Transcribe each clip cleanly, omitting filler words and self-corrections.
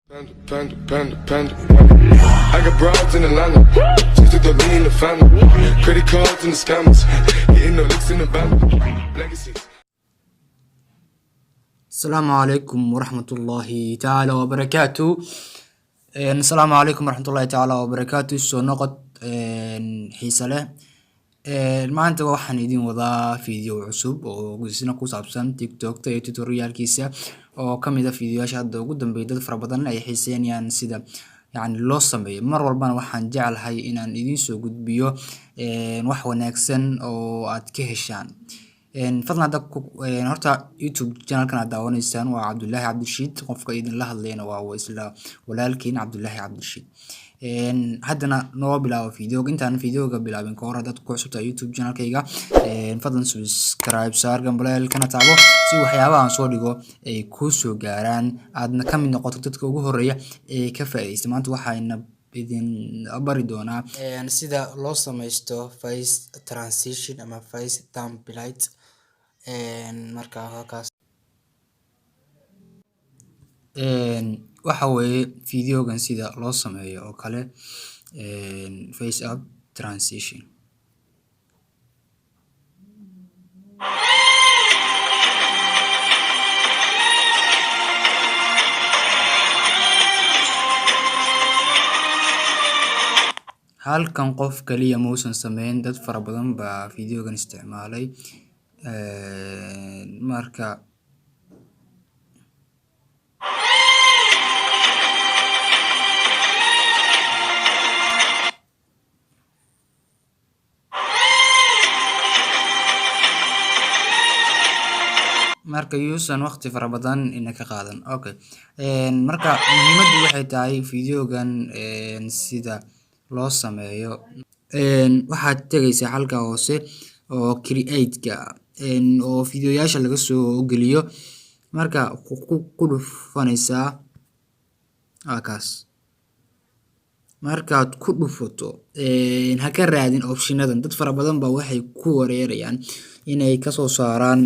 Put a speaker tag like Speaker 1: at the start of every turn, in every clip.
Speaker 1: Panda. I got broads in Atlanta. Just took the lean in the family. Credit cards and the scammers. Getting no licks in the band. Legacies.
Speaker 2: السلام عليكم ورحمة الله تعالى وبركاته. السلام عليكم ورحمة الله تعالى وبركاته. soo noqod xiisa leh. maanta waxaan idin wadaa video cusub oo gudisna ku saabsan TikTok iyo tutorialkiisa oo kamid ah fiidiyoyaasha hadda ugu dambeeyay dad fara badan ay xiiseynayaan sida loo sameeyo. mar walbana waxaan jeclahay inaan idin soo gudbiyo wax wanaagsan oo aad ka heshaan. fadlan hadda horta YouTube channelkan aad daawanaysaan waa Cabdullaahi Cabdirashiid, qofka idin la hadlayna waa isla walaalkiin Cabdullaahi Cabdirashiid. haddana noo bilaabo videoga. intaan videoga bilaabin ka hor haddaad ku cusubtahay YouTube channelkayga fadlan subscribe saar gambalelkana taabo si waxyaabaha aan soo dhigo ay kuu soo gaaraan aadna ka mid noqoto dadka ugu horeeya ee ka faa'iideysta. maanta waxayna idin bari doonaa sida loo samaysto face transition ama face template. marka halkaas waxa weeye videogan sida loo sameeyo oo kale face up transition. halkan qof kaliya muusan sameyn, dad fara badan baa videogan isticmaalay. marka yuusan waqti fara badan ina ka qaadan. okay marka muhiimaddu waxay tahay videogan sida loo sameeyo. waxaad tagaysaa halka hoose oo create-ka oo videoyaasha laga soo geliyo. marka ku dhufanaysaa halkaas. markaad ku dhufato ha ka raadin optionadan. dad fara badan baa waxay ku wareerayaan inay kasoo saaraan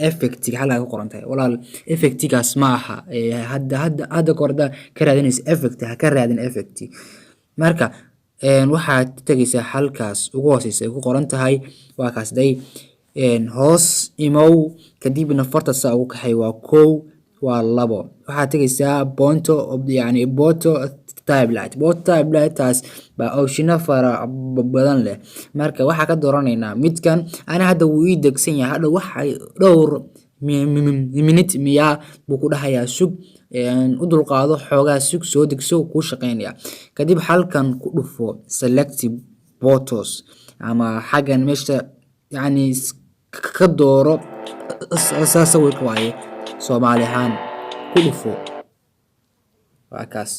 Speaker 2: effectiga halkaa ku qoran tahay. walaal effectigaas ma aha. hadda korda ka raadinaysa effect, ha ka raadin effect. marka waxaad tagaysaa halkaas ugu hooseysa ay ku qoran tahay waa kaas day. hoos imow kadibna farta saa ugu kaxay waa 1 waa 2. waxaad tagaysaa bonto typelight taas baa optiona fara badan leh. marka waxaa ka dooranaynaa midkan. ana hadda wuu ii degsan yahay. hadda waxay dhowr minute miyaa buu ku dhahayaa sug u dulqaado xoogaa sug soo degso kuu shaqeynaya. kadib halkan ku dhufo select photos ama xaggan meesha ka dooro sawirka waaye Soomaali ahaan ku dhufo. waa kaas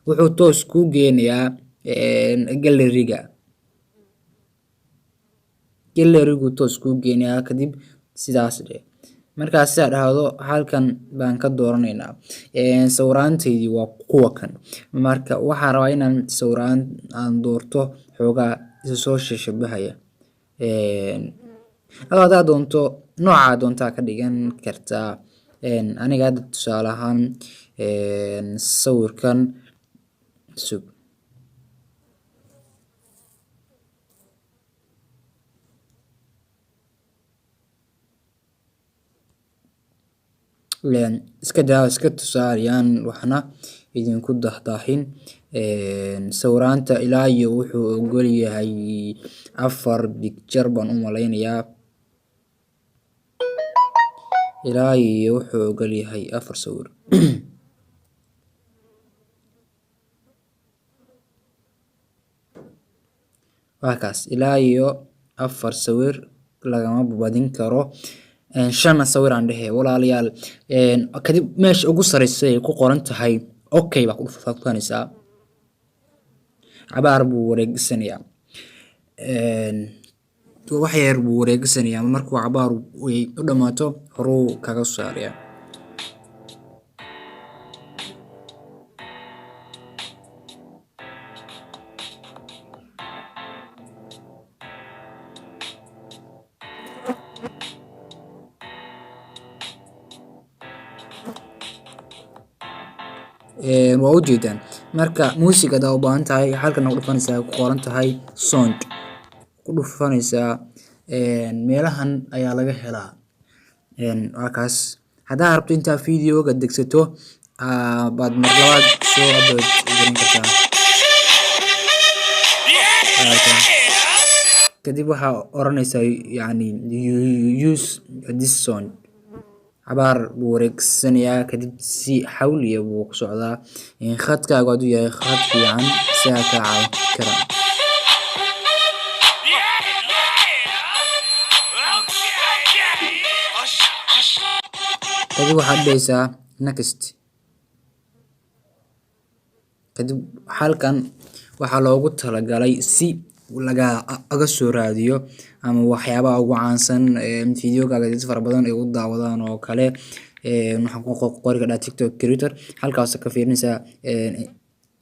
Speaker 2: wuxuu toos ku geenayaa gallerigu toos ku geenayaa. kadib sidaas dheh. markaas sidaa dhahdo halkan baan ka dooranaynaa. sawiraanteydii waa kuwa kan. marka waxaan rabaa inaan sawiraan aan doorto xoogaa isa soo shabahaya. haddaad doonto nooca doontaa ka dhigan kartaa. aniga hadda tusaale ahaan sawirkan sug. iska tusaaliyaan waxna idinku dahdaahin. sawiraanta ilaa iyo wuxuu ogol yahay 4 picture baan u malaynayaa. ilaa iyo wuxuu ogol yahay 4 sawir. waa kaas ilaa iyo 4 sawir lagama badin karo. 5 sawir aan dhehe walaalayaal. kadib meesha ugu sareysa ay ku qoran tahay okay baa ku dhufanaysaa. cabaar buu wareegsanayaa. wax yar buu wareegsanayaa. markuu cabaar u dhamaato horuu kaga saarayaa. waa ujeedaan. Marka muusiga hadaa u baahan tahay halkan ku dhufanaysaa ku qoran tahay sound ku dhufanaysaa meelahan ayaa laga helaa waa kaas. Hadaa rabto intaa videoga degsato baad mar labaad soo upload garin kartaa. kadib waxaa oranaysaa yani use this sound cabaar buu wareegsanayaa kadib si xawliya buu ku socdaa. khadkaagu hadduu yahay khad fiican isagaa kaa caawin kara. kadib waxaad dhehaysaa next. kadib halkan waxaa loogu talagalay si laga soo raadiyo ama waxyaabaha ugu caansan videogaaga dad fara badan ay u daawadaan oo kale. waxaan ku qori karaa TikTok creator halkaas ka fiirinaysaa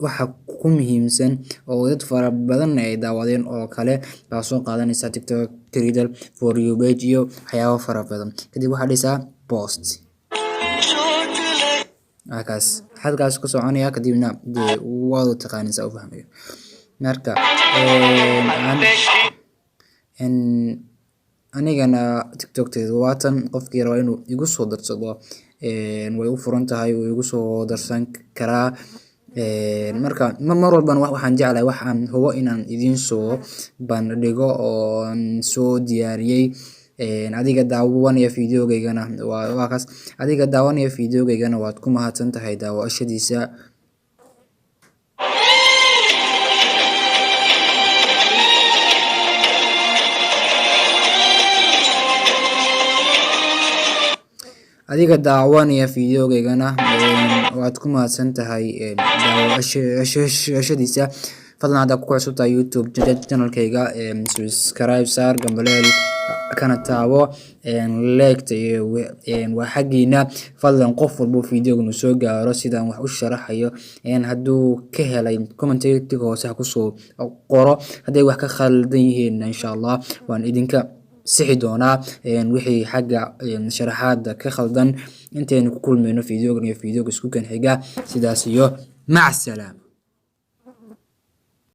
Speaker 2: waxa ku muhiimsan oo dad fara badan ay daawadeen oo kale baa soo qaadanaysaa TikTok creator for you page iyo waxyaabo fara badan. kadib waxaad dhehaysaa post halkaas ka soconaya kadibna waad taqaanaysaa u fahmayo. marka anigana TikTok-teedu waatan qofkii raba inuu igu soo darsado way u furan tahay wuu igu soo darsan karaa. marka mar walbana waxaan jeclahay waxaan hubo inaan idiin soo bandhigo oo soo diyaariyey. adiga daawanaya videogaygana waa kaas. adiga daawanaya videogaygana waad ku mahadsan tahay daawashadiisa. adiga daawanaya videogaygana waad ku mahadsan tahay daawashadiisa. fadlan haddaa ku cusub tahay YouTube channelkayga subscribe saar gambaleel kana taabo like waa xagiina. fadlan qof walbo videogan uu soo gaaro sidaan wax u sharaxayo hadduu ka helay commentiga hoose ha kusoo qoro. hadday wax ka khaldan yihiin insha Allah waan idinka sixi doonaa wixii xagga sharaxaada ka khaldan. intaynu ku kulmayno videogan iyo videoga isku kan xiga sidaas iyo mac salaam.